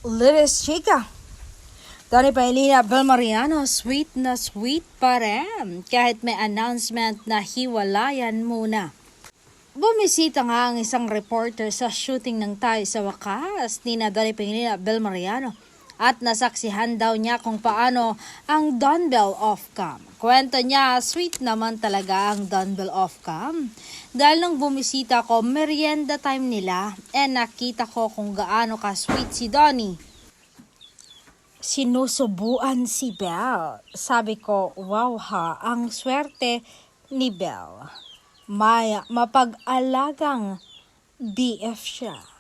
Lilis Chica. Tony Pailina Belmariano, sweet na sweet pa rin. Kahit may announcement na hiwalayan muna. Bumisita nga ang isang reporter sa shooting ng Tayo sa Wakas ni Donnie Pailina Belmariano at nasaksihan daw niya kung paano ang dumbbell off-cam. Kwento niya, sweet naman talaga ang dumbbell off-cam. Dahil nung bumisita ko, merienda time nila, nakita ko kung gaano ka-sweet si Donnie. Sinusubuan si Belle. Sabi ko, wow ha, ang swerte ni Belle. May mapag-alagang BF siya.